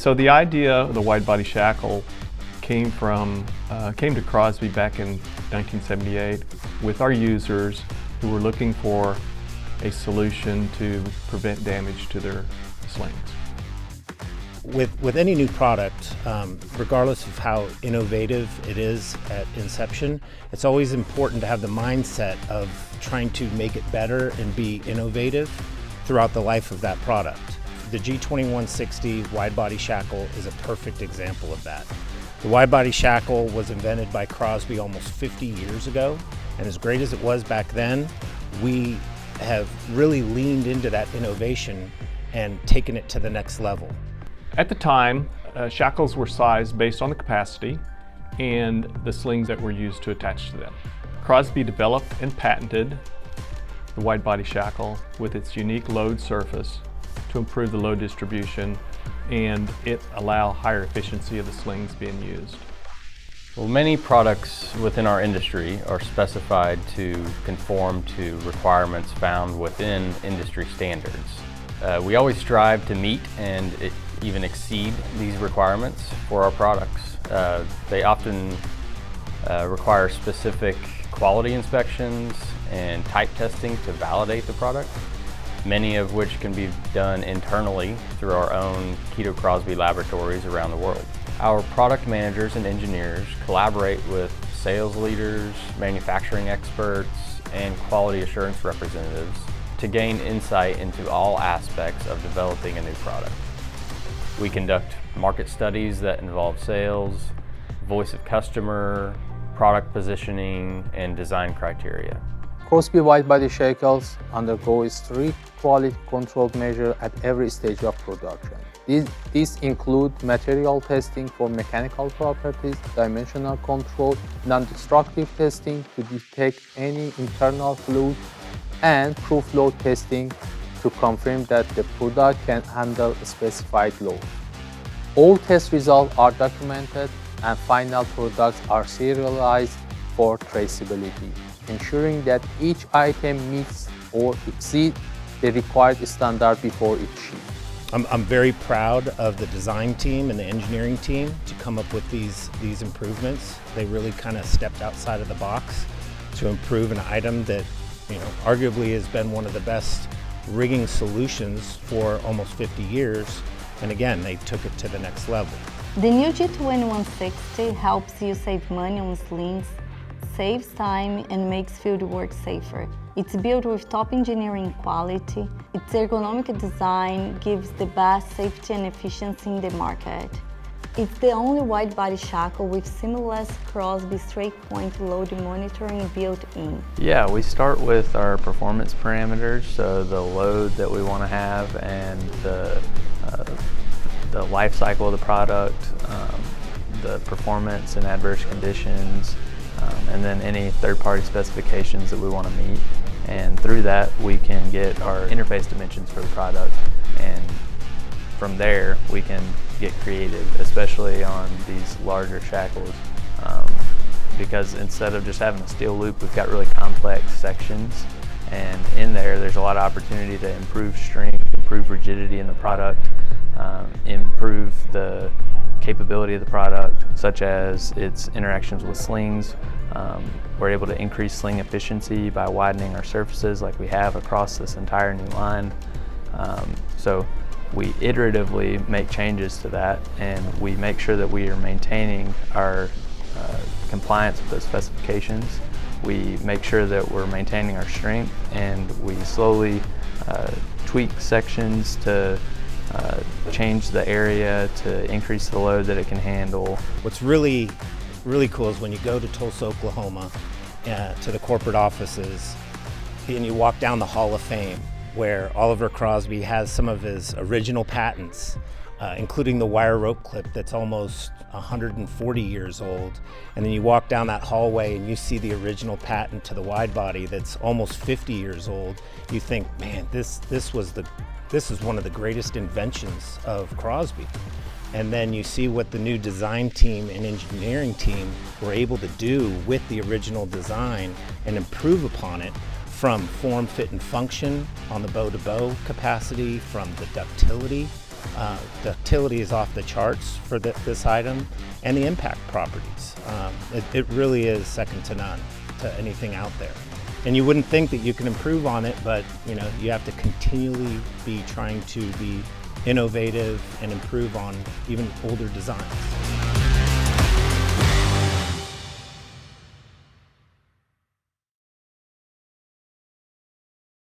So the idea of the wide body shackle came to Crosby back in 1978 with our users who were looking for a solution to prevent damage to their slings. With any new product, regardless of how innovative it is at inception, it's always important to have the mindset of trying to make it better and be innovative throughout the life of that product. The G-2160 wide body shackle is a perfect example of that. The wide body shackle was invented by Crosby almost 50 years ago, and as great as it was back then, we have really leaned into that innovation and taken it to the next level. At the time, shackles were sized based on the capacity and the slings that were used to attach to them. Crosby developed and patented the wide body shackle with its unique load surface to improve the load distribution and it allow higher efficiency of the slings being used. Well, many products within our industry are specified to conform to requirements found within industry standards. We always strive to meet and even exceed these requirements for our products. They often require specific quality inspections and type testing to validate the product, many of which can be done internally through our own Keto Crosby laboratories around the world. Our product managers and engineers collaborate with sales leaders, manufacturing experts, and quality assurance representatives to gain insight into all aspects of developing a new product. We conduct market studies that involve sales, voice of customer, product positioning, and design criteria. Crosby wide body shackles undergo strict quality control measures at every stage of production. These include material testing for mechanical properties, dimensional control, non-destructive testing to detect any internal fluid, and proof load testing to confirm that the product can handle a specified load. All test results are documented and final products are serialized for traceability, ensuring that each item meets or exceeds the required standard before it's shipped. I'm very proud of the design team and the engineering team to come up with these improvements. They really kind of stepped outside of the box to improve an item that, arguably has been one of the best rigging solutions for almost 50 years. And again, they took it to the next level. The new G-2160 helps you save money on slings, saves time, and makes field work safer. It's built with top engineering quality. Its ergonomic design gives the best safety and efficiency in the market. It's the only wide body shackle with seamless Crosby straight point load monitoring built in. Yeah, we start with our performance parameters, so the load that we want to have and the life cycle of the product, the performance and adverse conditions, and then any third-party specifications that we want to meet. And through that, we can get our interface dimensions for the product, and from there, we can get creative, especially on these larger shackles, because instead of just having a steel loop, we've got really complex sections, and in there's a lot of opportunity to improve strength, improve rigidity in the product, improve the capability of the product, such as its interactions with slings. We're able to increase sling efficiency by widening our surfaces like we have across this entire new line. So we iteratively make changes to that, and we make sure that we are maintaining our compliance with those specifications. We make sure that we're maintaining our strength, and we slowly tweak sections to change the area to increase the load that it can handle. What's really cool is when you go to Tulsa, Oklahoma, to the corporate offices, and you walk down the Hall of Fame, where Oliver Crosby has some of his original patents, including the wire rope clip that's almost 140 years old. And then you walk down that hallway and you see the original patent to the wide body that's almost 50 years old. You think, man, this is one of the greatest inventions of Crosby. And then you see what the new design team and engineering team were able to do with the original design and improve upon it, from form, fit, and function on the bow-to-bow capacity, from the ductility The utility is off the charts for this item, and the impact properties. It really is second to none to anything out there. And you wouldn't think that you can improve on it, but you have to continually be trying to be innovative and improve on even older designs.